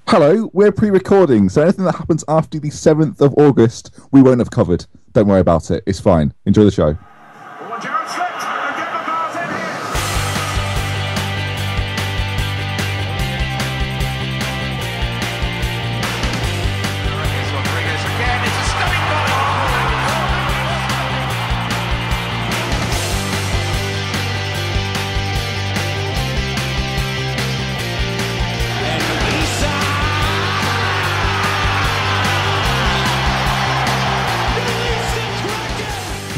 Hello, we're pre-recording, so anything that happens after the 7th of August, we won't have covered. Don't worry about it. It's fine. Enjoy the show.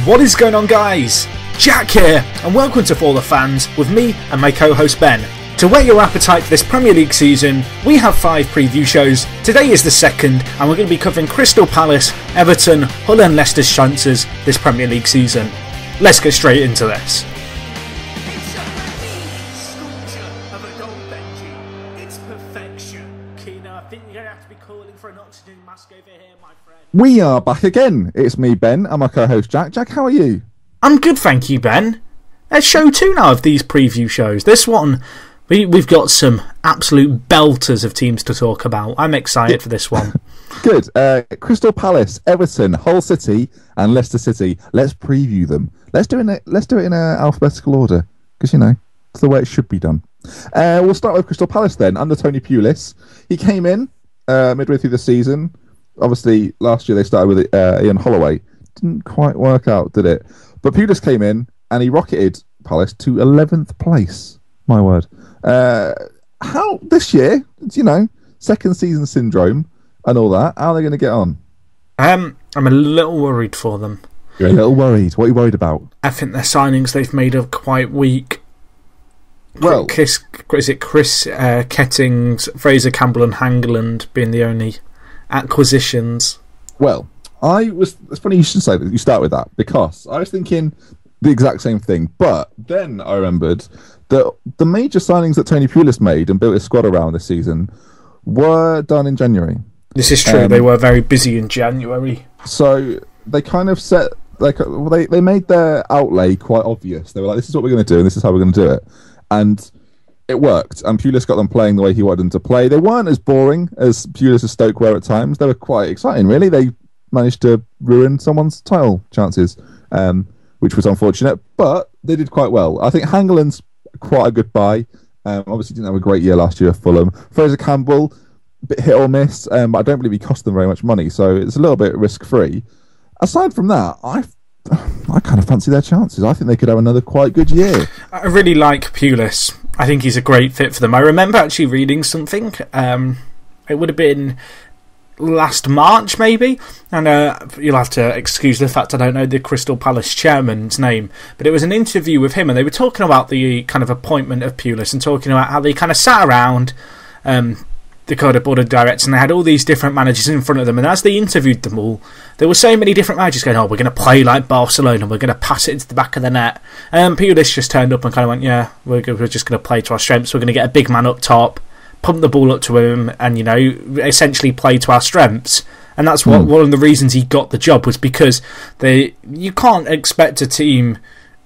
What is going on, guys? Jack here, and welcome to ForTheFans with me and my co-host Ben. To whet your appetite for this Premier League season, we have 5 preview shows. Today is the second, and we're going to be covering Crystal Palace, Everton, Hull and Leicester's chances this Premier League season. Let's get straight into this. We are back again. It's me, Ben, and my co-host Jack. Jack, how are you? I'm good, thank you, Ben. It's show 2 now of these preview shows. This one, we've got some absolute belters of teams to talk about. I'm excited for this one. Good. Crystal Palace, Everton, Hull City, and Leicester City. Let's preview them. Let's do it in alphabetical order, because it's the way it should be done. We'll start with Crystal Palace then. Under Tony Pulis, he came in midway through the season. Obviously, last year they started with Ian Holloway. Didn't quite work out, did it? But Pulis came in and he rocketed Palace to 11th place. My word. How this year, second season syndrome and all that, how are they going to get on? I'm a little worried for them. You're a little worried? What are you worried about? I think their signings they've made are quite weak. Well, Chris Kettings, Fraser Campbell and Hangeland being the only acquisitions. Well, it's funny you should say that you start with that, because I was thinking the exact same thing, but then I remembered that the major signings that Tony Pulis made and built his squad around this season were done in January. This is true. They were very busy in January, so they kind of set they made their outlay quite obvious. They were like, this is what we're going to do and this is how we're going to do it, and it worked, and Pulis got them playing the way he wanted them to play. They weren't as boring as Pulis and Stoke were at times. They were quite exciting, really. They managed to ruin someone's title chances, which was unfortunate, but they did quite well. I think Hangeland's quite a good buy. Obviously didn't have a great year last year at Fulham. Fraser Campbell, a bit hit or miss, but I don't believe he cost them very much money, so it's a little bit risk-free. Aside from that, I kind of fancy their chances. I think they could have another quite good year. I really like Pulis. I think he's a great fit for them. I remember actually reading something. It would have been last March, maybe. And you'll have to excuse the fact I don't know the Crystal Palace chairman's name. But it was an interview with him, and they were talking about the kind of appointment of Pulis and talking about how they kind of sat around the kind of board of directors, and they had all these different managers in front of them, and as they interviewed them all, there were so many different managers going, we're going to play like Barcelona, we're going to pass it into the back of the net, and Pulis just turned up and kind of went, we're just going to play to our strengths, we're going to get a big man up top, pump the ball up to him, and essentially play to our strengths. And that's what one of the reasons he got the job was, because you can't expect a team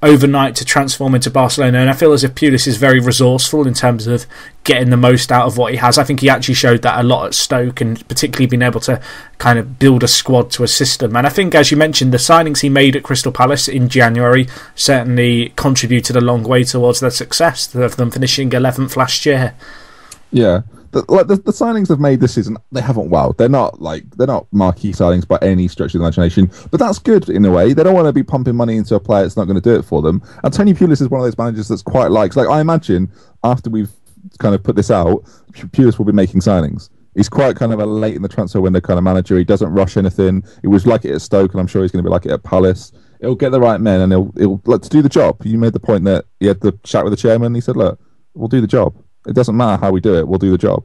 overnight to transform into Barcelona, and I feel as if Pulis is very resourceful in terms of getting the most out of what he has. I think he actually showed that a lot at Stoke, and particularly being able to kind of build a squad to a system. And I think, as you mentioned, the signings he made at Crystal Palace in January certainly contributed a long way towards their success, of them finishing 11th last year. Yeah. The signings they've made this season, they haven't wowed. They're not marquee signings by any stretch of the imagination, but that's good in a way. They don't want to be pumping money into a player that's not going to do it for them. And Tony Pulis is one of those managers that's quite like I imagine after we've kind of put this out, Pulis will be making signings. He's quite kind of a late in the transfer window kind of manager. He doesn't rush anything. It was like it at Stoke, and I'm sure he's going to be like it at Palace. He'll get the right men, and he'll like to do the job. You made the point that he had the chat with the chairman, and he said, look, we'll do the job. It doesn't matter how we do it, we'll do the job.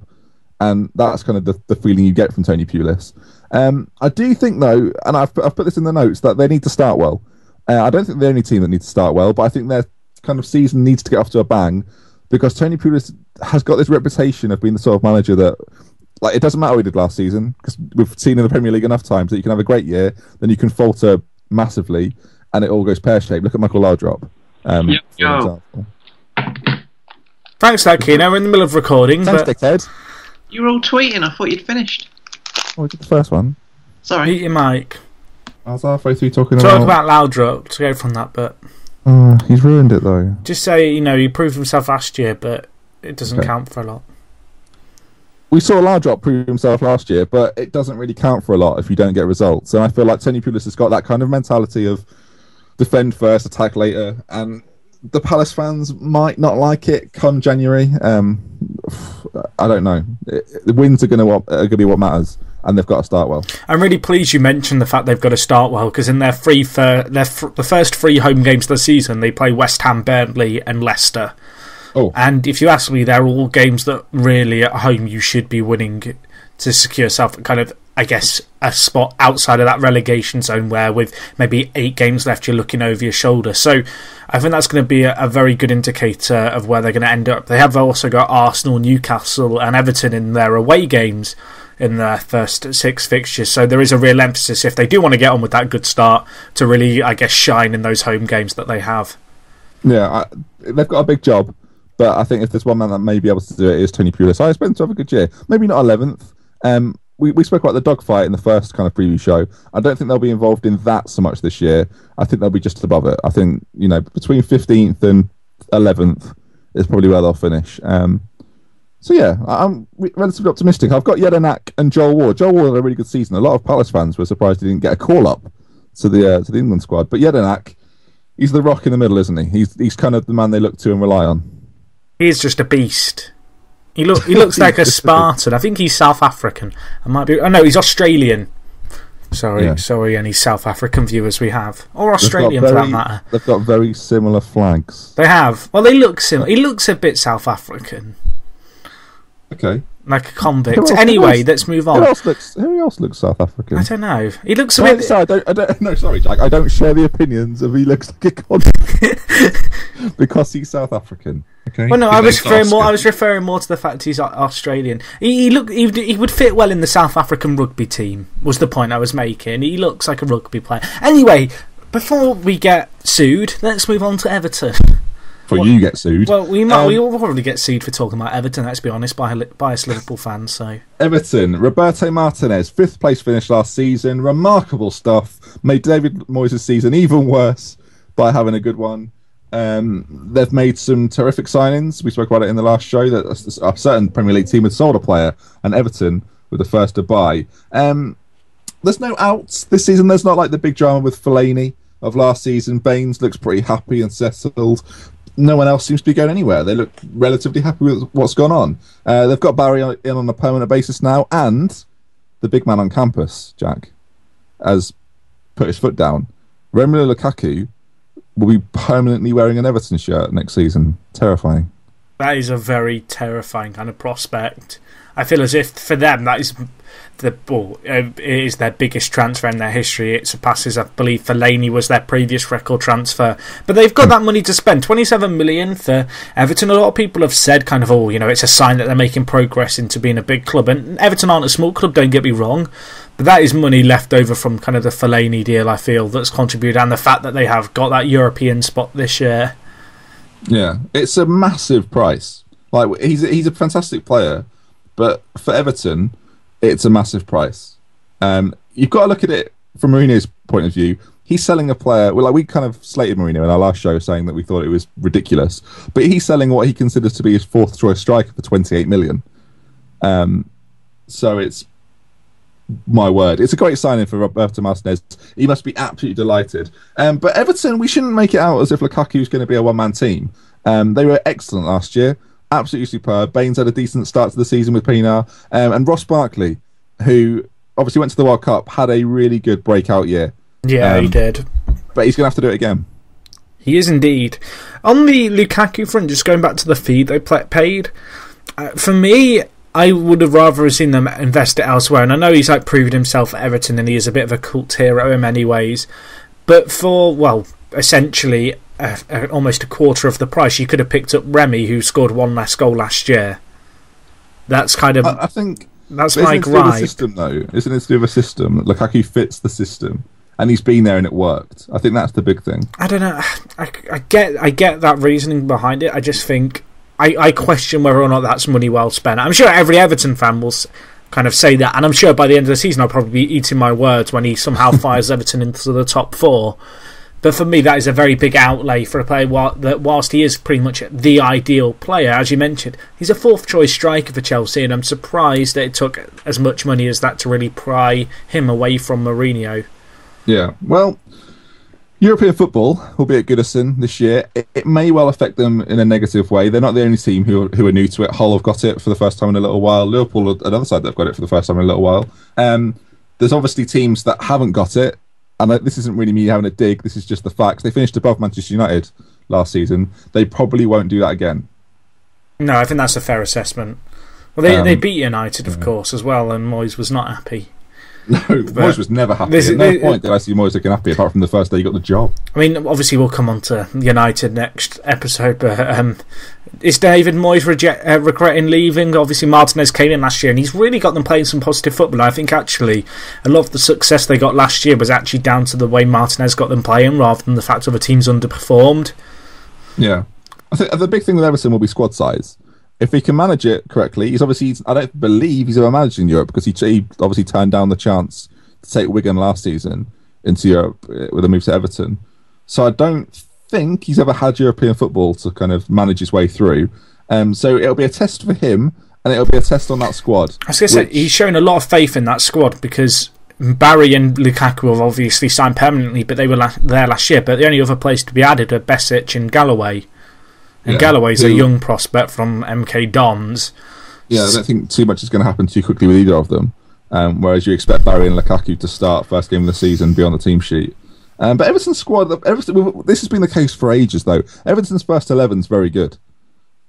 And that's kind of the feeling you get from Tony Pulis. I do think, though, and I've put this in the notes, that they need to start well. I don't think they're the only team that needs to start well, but I think their kind of season needs to get off to a bang, because Tony Pulis has got this reputation of being the sort of manager that, it doesn't matter what he did last season, because we've seen in the Premier League enough times that you can have a great year, then you can falter massively, and it all goes pear-shaped. Look at Michael Laudrup. Thanks for that, Keno. We're in the middle of recording. Thanks, but dickhead. You were all tweeting. I thought you'd finished. Oh, we did the first one. Sorry. Mute your mic. I was halfway through talking Talk about Loudrup to go from that, but he's ruined it though. just say, he proved himself last year, but it doesn't count for a lot. We saw Loudrup prove himself last year, but it doesn't really count for a lot if you don't get results. And I feel like Tony Pulis has got that kind of mentality of defend first, attack later, and the Palace fans might not like it come January. I don't know. The wins are going to be what matters, and they've got to start well. I'm really pleased you mentioned the fact they've got to start well, because in the first 3 home games of the season, they play West Ham, Burnley, and Leicester. Oh. And if you ask me, they're all games that really at home you should be winning to secure yourself kind of, I guess, a spot outside of that relegation zone where with maybe 8 games left you're looking over your shoulder. So I think that's going to be a very good indicator of where they're going to end up. They have also got Arsenal, Newcastle and Everton in their away games in their first 6 fixtures. So there is a real emphasis, if they do want to get on with that good start, to really, I guess, shine in those home games that they have. Yeah, they've got a big job. But I think if there's one man that may be able to do it, is Tony Pulis. I expect him to have a good year. Maybe not 11th. We spoke about the dogfight in the first kind of preview show. I don't think they'll be involved in that so much this year. I think they'll be just above it. I think, between 15th and 11th is probably where they'll finish. So yeah, I'm relatively optimistic. I've got Jedinak and Joel Ward. Joel Ward had a really good season. A lot of Palace fans were surprised he didn't get a call up to the England squad. But Jedinak, he's the rock in the middle, isn't he? He's kind of the man they look to and rely on. He's just a beast. He looks like a Spartan. I think he's South African. I might be. Oh no, he's Australian. Sorry, any South African viewers we have, or Australian for that matter. They've got very similar flags. They have. Well, they look similar. He looks a bit South African. Okay. Like a convict. Anyway, let's move on. Who else looks South African? I don't know. He looks a bit. Sorry, sorry, Jack. I don't share the opinions of he looks like a convict because he's South African. Okay. Well, no, I was referring more to the fact he's Australian. He would fit well in the South African rugby team. Was the point I was making? He looks like a rugby player. Anyway, before we get sued, let's move on to Everton. You get sued. Well, we will probably get sued for talking about Everton, let's be honest, by biased Liverpool fans. So Everton, Roberto Martinez, 5th place finish last season. Remarkable stuff. Made David Moyes' season even worse by having a good one. They've made some terrific signings. We spoke about it in the last show that a certain Premier League team had sold a player, and Everton were the first to buy. There's no outs this season. There's not like the big drama with Fellaini of last season. Baines looks pretty happy and settled. No one else seems to be going anywhere. They look relatively happy with what's gone on. They've got Barry in on a permanent basis now, and the big man on campus, Jack, has put his foot down. Romelu Lukaku will be permanently wearing an Everton shirt next season. Terrifying. That is a very terrifying kind of prospect. I feel as if for them that is it is their biggest transfer in their history. It surpasses, I believe, Fellaini was their previous record transfer. But they've got that money to spend. 27 million for Everton. A lot of people have said kind of, it's a sign that they're making progress into being a big club. And Everton aren't a small club, don't get me wrong. But that is money left over from kind of the Fellaini deal, I feel, that's contributed. And the fact that they have got that European spot this year. Yeah, it's a massive price. Like he's a fantastic player. But for Everton, it's a massive price. You've got to look at it from Mourinho's point of view. He's selling a player. Well, we kind of slated Mourinho in our last show, saying that we thought it was ridiculous. But he's selling what he considers to be his 4th choice striker for 28 million. So it's my word. It's a great signing for Roberto Martinez. He must be absolutely delighted. But Everton, we shouldn't make it out as if Lukaku's going to be a one-man team. They were excellent last year. Absolutely superb. Baines had a decent start to the season with Pienaar. And Ross Barkley, who obviously went to the World Cup, had a really good breakout year. Yeah, he did. But he's going to have to do it again. He is indeed. On the Lukaku front, just going back to the fee they paid, for me, I would have rather seen them invest it elsewhere. And I know he's proven himself at Everton and he is a bit of a cult hero in many ways. But for, essentially almost a quarter of the price, you could have picked up Remy, who scored one less goal last year. That's kind of... I think... That's my gripe. System, though. Isn't it to do with a system? Lukaku fits the system. And he's been there and it worked. I think that's the big thing. I don't know. I get that reasoning behind it. I just think I question whether or not that's money well spent. I'm sure every Everton fan will kind of say that, and I'm sure by the end of the season I'll probably be eating my words when he somehow fires Everton into the top 4. But for me, that is a very big outlay for a player that, whilst he is pretty much the ideal player, as you mentioned, he's a 4th choice striker for Chelsea, and I'm surprised that it took as much money as that to really pry him away from Mourinho. Yeah, well, European football will be at Goodison this year. It may well affect them in a negative way. They're not the only team who are new to it. Hull have got it for the first time in a little while. Liverpool, on the other side, they've got it for the first time in a little while. There's obviously teams that haven't got it. And this isn't really me having a dig, this is just the facts. They finished above Manchester United last season. They probably won't do that again. No, I think that's a fair assessment. Well, they beat United, of course, as well, and Moyes was not happy. No, Moyes was never happy. At no point did I see Moyes looking happy, apart from the first day he got the job. I mean, obviously we'll come on to United next episode, but is David Moyes regretting leaving? Obviously Martinez came in last year and he's really got them playing some positive football. I think actually a lot of the success they got last year was actually down to the way Martinez got them playing rather than the fact other teams underperformed. Yeah. I think the big thing with Everton will be squad size. If he can manage it correctly, I don't believe he's ever managed in Europe, because he obviously turned down the chance to take Wigan last season into Europe with a move to Everton. So I don't think he's ever had European football to kind of manage his way through. So it'll be a test for him, and it'll be a test on that squad. I was going to say, he's shown a lot of faith in that squad, because Barry and Lukaku have obviously signed permanently, but they were there last year. But the only other players to be added are Besic and Galloway. And Galloway's a young prospect from MK Dons. Yeah, I don't think too much is going to happen too quickly with either of them. Whereas you expect Barry and Lukaku to start first game of the season, be on the team sheet. But Everton's squad, this has been the case for ages though. Everton's first 11 is very good,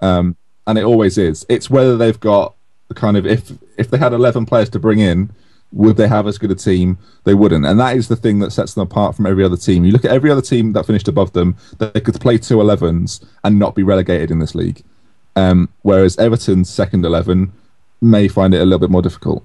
and it always is. It's whether they've got the kind of if they had 11 players to bring in, would they have as good a team? They wouldn't, and that is the thing that sets them apart from every other team. You look at every other team that finished above them; they could play 2 11s and not be relegated in this league. Whereas Everton's second 11 may find it a little bit more difficult,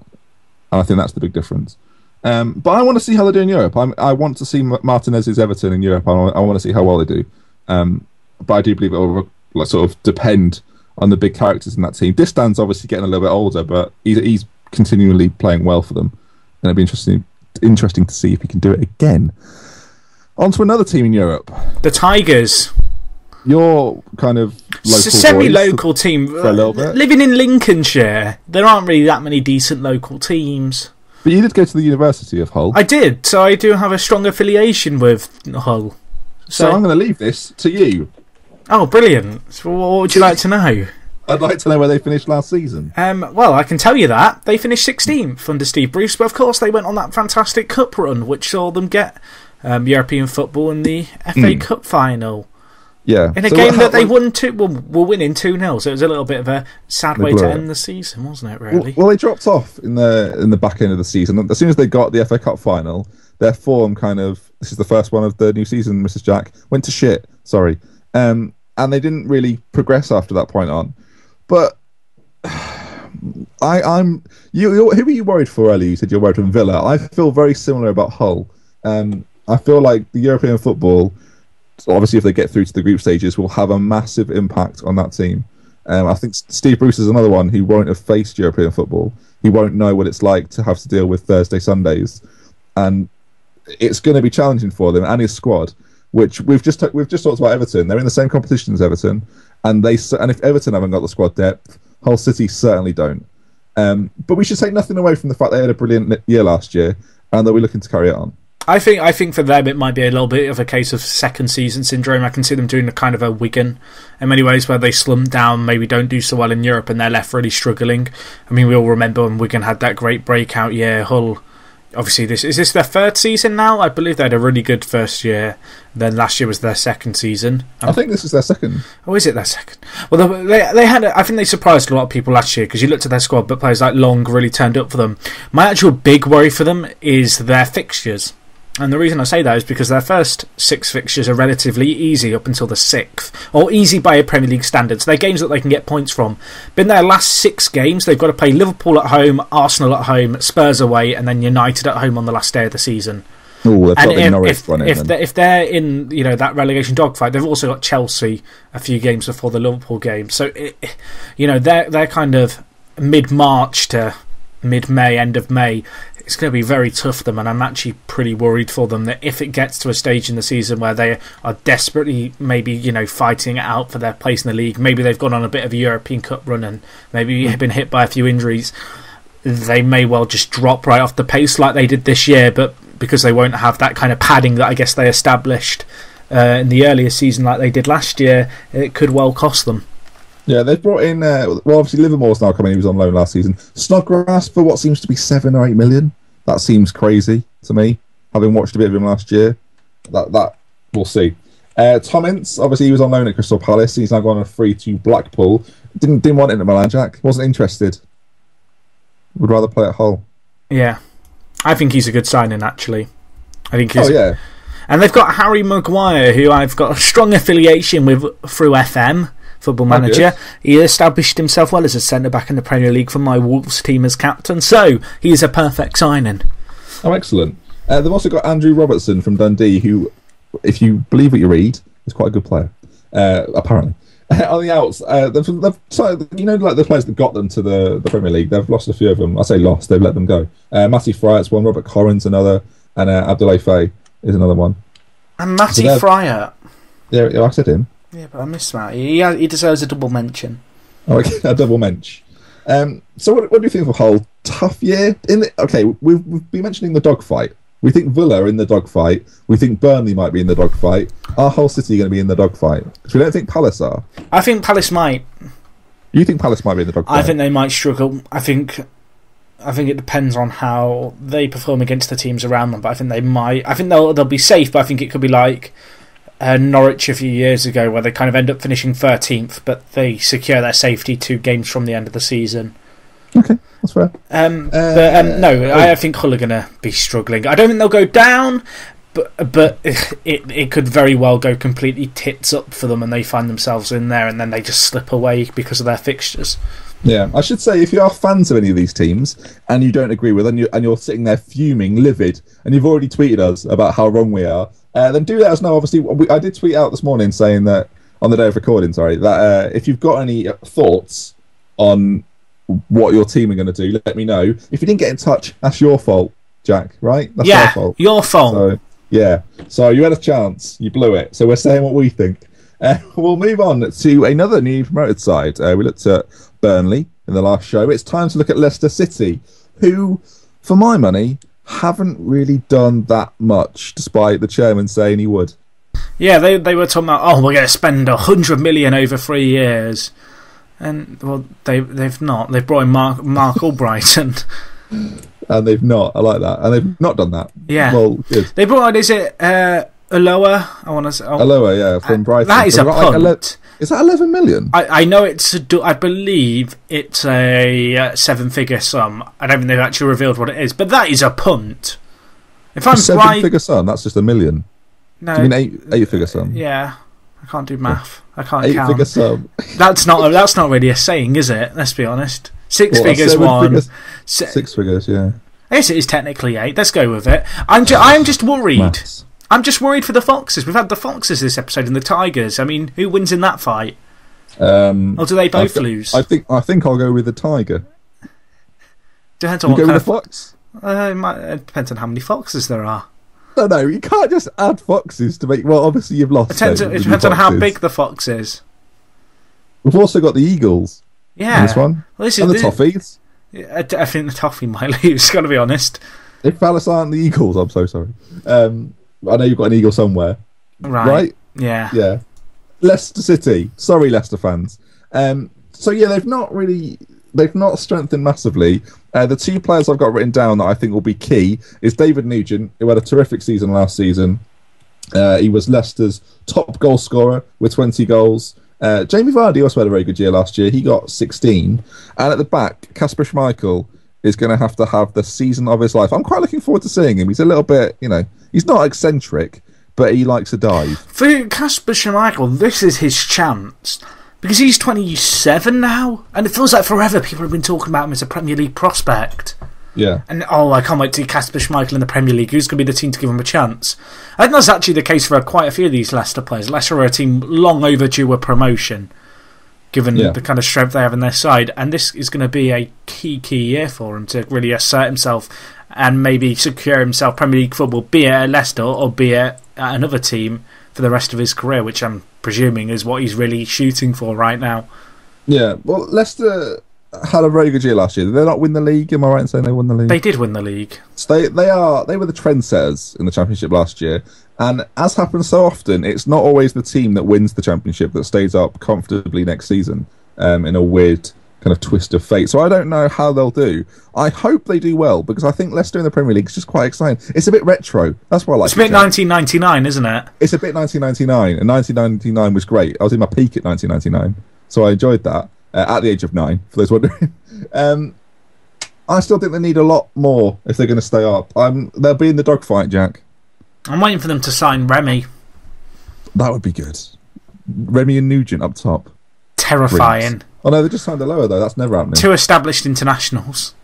and I think that's the big difference. But I want to see how they do in Europe. I want to see Martinez's Everton in Europe. I want to see how well they do. But I do believe it will sort of depend on the big characters in that team. Distan's obviously getting a little bit older, but he's continually playing well for them, and it'll be interesting to see if he can do it again. On to another team in Europe, the Tigers. Your kind of local semi-local team for a little bit. Living in Lincolnshire, there aren't really that many decent local teams. But you did go to the University of Hull. I did, so I do have a strong affiliation with Hull. So I'm going to leave this to you. Oh, brilliant! So what would you like to know? I'd like to know where they finished last season. Well, I can tell you that. They finished 16th under Steve Bruce, but of course they went on that fantastic cup run, which saw them get European football in the FA Cup final. Yeah. In a game that they were winning 2-0, so it was a little bit of a sad way to end the season, wasn't it, really? Well, they dropped off in the back end of the season. As soon as they got the FA Cup final, their form this is the first one of the new season, Mrs. Jack, went to shit, sorry. And they didn't really progress after that point on. But who are you worried for earlier? You said you're worried for Villa. I feel very similar about Hull. I feel like the European football, obviously if they get through to the group stages, will have a massive impact on that team. I think Steve Bruce is another one who won't have faced European football. He won't know what it's like to have to deal with Thursday, Sundays. And it's going to be challenging for them and his squad, which we've just talked about Everton. They're in the same competition as Everton. And if Everton haven't got the squad depth, Hull City certainly don't. But we should take nothing away from the fact they had a brilliant year last year, and that we're looking to carry it on. I think for them it might be a little bit of a case of second season syndrome. I can see them doing a kind of a Wigan in many ways, where they slump down, maybe don't do so well in Europe, and they're left really struggling. I mean, we all remember when Wigan had that great breakout year. Hull, obviously, is this their third season now? I believe they had a really good first year. Then last year was their second season. I think this is their second. Oh, is it their second? Well, they had. I think they surprised a lot of people last year, because you looked at their squad, but players like Long really turned up for them. My actual big worry for them is their fixtures. And the reason I say that is because their first 6 fixtures are relatively easy up until the 6th, or easy by a Premier League standards. They're games that they can get points from. But in their last 6 games, they've got to play Liverpool at home, Arsenal at home, Spurs away, and then United at home on the last day of the season. Oh, they've And got the Norwich one in then. if they're in that relegation dogfight, they've also got Chelsea a few games before the Liverpool game. So they're kind of mid-March to mid-May, end of May. It's going to be very tough for them, and I'm actually pretty worried for them that if it gets to a stage in the season where they are desperately maybe fighting it out for their place in the league, maybe they've gone on a bit of a European Cup run and maybe have been hit by a few injuries, they may well just drop right off the pace like they did this year, but because they won't have that kind of padding that I guess they established in the earlier season like they did last year, it could well cost them. Yeah, they've brought in. Obviously Livermore's now coming. He was on loan last season. Snodgrass for what seems to be 7 or 8 million. That seems crazy to me. Having watched a bit of him last year, that we'll see. Tom Ince, obviously he was on loan at Crystal Palace. He's now gone on a free to Blackpool. Didn't want it at Milan, Jack. Wasn't interested. Would rather play at Hull. Yeah, I think he's a good signing actually. I think he's. Oh yeah. And they've got Harry Maguire, who I've got a strong affiliation with through FM. Football Manager. He established himself well as a centre-back in the Premier League for my Wolves team as captain, so he is a perfect signing. Oh, excellent. They've also got Andrew Robertson from Dundee, who, if you believe what you read, is quite a good player, apparently. On the outs, like the players that got them to the Premier League, they've lost a few of them. I say lost, they've let them go. Matty Fryatt's one, Robert Corrins another, and Abdoulaye Faye is another one. And Matty Fryatt? Yeah, I said him. Yeah, but I missed that. He deserves a double mention. Oh, okay, a double mensch. So what do you think of Hull? Tough year? We've been mentioning the dogfight. We think Villa are in the dogfight. We think Burnley might be in the dogfight. Are Hull City going to be in the dogfight? Because we don't think Palace are. I think Palace might. You think Palace might be in the dogfight? I think they might struggle. I think it depends on how they perform against the teams around them, but I think they might. I think they'll be safe, but I think it could be like Norwich a few years ago, where they kind of end up finishing 13th, but they secure their safety 2 games from the end of the season. Okay, that's fair. I think Hull are going to be struggling. I don't think they'll go down, but it could very well go completely tits up for them, and they find themselves in there, and then they just slip away because of their fixtures. Yeah, I should say, if you are fans of any of these teams and you don't agree with them, and you're sitting there fuming, livid, and you've already tweeted us about how wrong we are, then do let us know. Obviously, I did tweet out this morning saying that, on the day of recording, that if you've got any thoughts on what your team are going to do, let me know. If you didn't get in touch, that's your fault, Jack, right? That's our fault. Your fault. So, yeah. So you had a chance, you blew it. So we're saying what we think. We'll move on to another new promoted side. We looked at Burnley in the last show. It's time to look at Leicester City, who, for my money, haven't really done that much, despite the chairman saying he would. Yeah, they were talking about, we're going to spend 100 million over 3 years. And, well, they've not. They've brought in Mark Albright. And they've not. I like that. And they've not done that. Yeah. Well, good. They brought in, is it Aloha? I want to say. Aloha, yeah, from Brighton. That is a punt. Is that 11 million? I know I believe it's a 7-figure sum. I don't think they've actually revealed what it is, but that is a punt. If I'm right, 7-figure sum, that's just $1 million. No, do you mean 8-figure sum? Yeah, I can't do math. I can't count. 8-figure sum. That's not really a saying, is it? Let's be honest. 6 figures one. 6 figures, yeah. I guess it is technically 8. Let's go with it. I am just worried. Maths. I'm just worried for the Foxes. We've had the Foxes this episode and the Tigers. I mean, who wins in that fight? Or do they both lose? I think I'll go with the Tiger. Depends on what kind of fox. It depends on how many foxes there are. No, you can't just add foxes to make. Well, obviously you've lost. It depends on how big the fox is. We've also got the Eagles. Yeah, in this one. Well, and the Toffees. I think the Toffee might lose. Got to be honest. If Palace aren't the Eagles, I'm so sorry. I know you've got an eagle somewhere. Right? Yeah. Yeah. Leicester City. Sorry, Leicester fans. So yeah, they've not strengthened massively. The 2 players I've got written down that I think will be key is David Nugent, who had a terrific season last season. He was Leicester's top goal scorer with 20 goals. Jamie Vardy also had a very good year last year. He got 16. And at the back, Kasper Schmeichel is going to have the season of his life. I'm quite looking forward to seeing him. He's a little bit, he's not eccentric, but he likes to dive. For Kasper Schmeichel, this is his chance. Because he's 27 now, and it feels like forever people have been talking about him as a Premier League prospect. Yeah. And I can't wait to see Kasper Schmeichel in the Premier League. Who's going to be the team to give him a chance? I think that's actually the case for quite a few of these Leicester players. Leicester are a team long overdue a promotion, given the kind of strength they have in their side. And this is going to be a key year for him to really assert himself and maybe secure himself Premier League football, be it at Leicester or be it at another team for the rest of his career, which I'm presuming is what he's really shooting for right now. Yeah, well, Leicester had a very good year last year. Did they not win the league? Am I right in saying they won the league? They did win the league. So they were the trendsetters in the Championship last year. And as happens so often, it's not always the team that wins the Championship that stays up comfortably next season in a weird kind of twist of fate. So I don't know how they'll do. I hope they do well, because I think Leicester in the Premier League is just quite exciting. It's a bit retro. That's what I like. It's a bit 1999, isn't it? It's a bit 1999, and 1999 was great. I was in my peak at 1999, so I enjoyed that at the age of 9, for those wondering. I still think they need a lot more if they're going to stay up. They'll be in the dogfight, Jack. I'm waiting for them to sign Remy. That would be good. Remy and Nugent up top. Terrifying. Brilliant. Oh no, they just signed a lower though. That's never happening. 2 established internationals.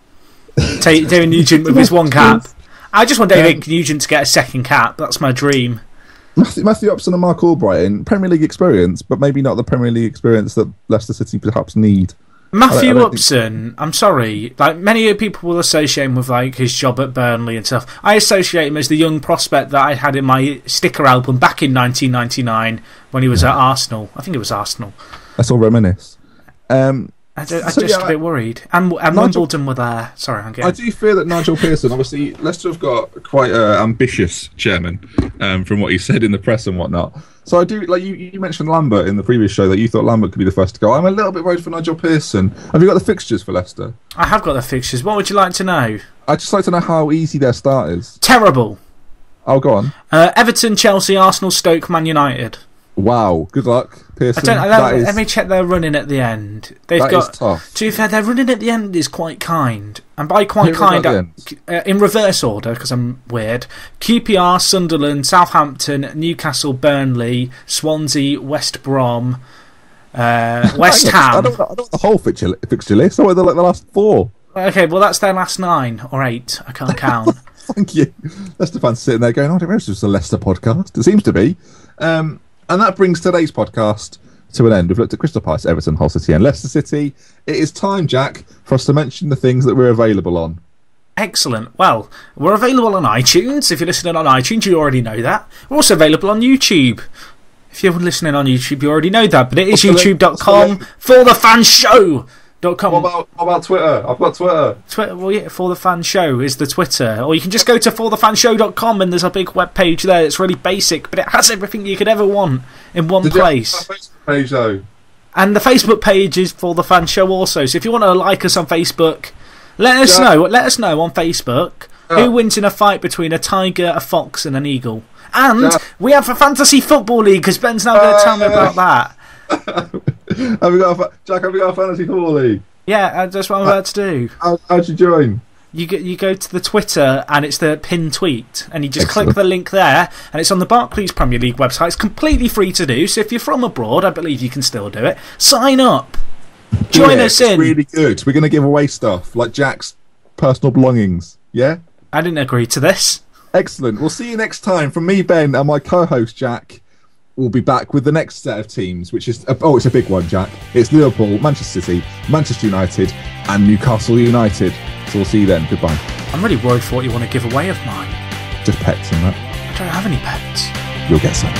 David Nugent with his 1 cap. I just want David Nugent to get a 2nd cap. That's my dream. Matthew Upson and Mark Albrighton, Premier League experience, but maybe not the Premier League experience that Leicester City perhaps need. Matthew Upson, I'm sorry, like many people will associate him with like his job at Burnley and stuff. I associate him as the young prospect that I had in my sticker album back in 1999 when he was at Arsenal. I think it was Arsenal. Let's all reminisce. I'm just a bit worried. And Wimbledon were there. Sorry, I'm getting... I do fear that Nigel Pearson, obviously, Leicester have got quite an ambitious chairman from what he said in the press and whatnot. So I do, like you mentioned Lambert in the previous show, that you thought Lambert could be the first to go. I'm a little bit worried for Nigel Pearson. Have you got the fixtures for Leicester? I have got the fixtures. What would you like to know? I'd just like to know how easy their start is. Terrible. Oh, go on. Everton, Chelsea, Arsenal, Stoke, Man United. Wow, good luck, Pearson. Let me check their running at the end. That is tough. To be fair, their running at the end is quite kind. And by quite kind, in reverse order, because I'm weird, QPR, Sunderland, Southampton, Newcastle, Burnley, Swansea, West Brom, West Ham. I don't want the whole fixture list. I want the last 4. Okay, well, that's their last 9 or 8. I can't count. Thank you. Leicester fans sitting there going, I didn't realise this was a Leicester podcast. It seems to be. And that brings today's podcast to an end. We've looked at Crystal Palace, Everton, Hull City and Leicester City. It is time, Jack, for us to mention the things that we're available on. Excellent. Well, we're available on iTunes. If you're listening on iTunes, you already know that. We're also available on YouTube. If you're listening on YouTube, you already know that. But it is youtube.com ForTheFansShow.com. What about Twitter? I've got Twitter. Well, yeah, For The Fan Show is the Twitter. Or you can just go to ForTheFansShow.com and there's a big web page there. It's really basic, but it has everything you could ever want in one place. Facebook page, though? And the Facebook page is For The Fan Show also. So if you want to like us on Facebook, let us know. Let us know on Facebook who wins in a fight between a tiger, a fox, and an eagle. And we have a fantasy football league, because Ben's now going to tell me about that. Have we got a fantasy football league? Yeah, that's what I'm about to do. How'd you join? You go to the Twitter and it's the pinned tweet, and you just click the link there, and it's on the Barclays Premier League website. It's completely free to do, so if you're from abroad, I believe you can still do it. Sign up. Join us in. It's really good. We're going to give away stuff like Jack's personal belongings. Yeah? I didn't agree to this. Excellent. We'll see you next time. From me, Ben, and my co-host, Jack. We'll be back with the next set of teams, which is... it's a big one, Jack. It's Liverpool, Manchester City, Manchester United, and Newcastle United. So we'll see you then. Goodbye. I'm really worried for what you want to give away of mine. Just pets and that. I don't have any pets. You'll get some.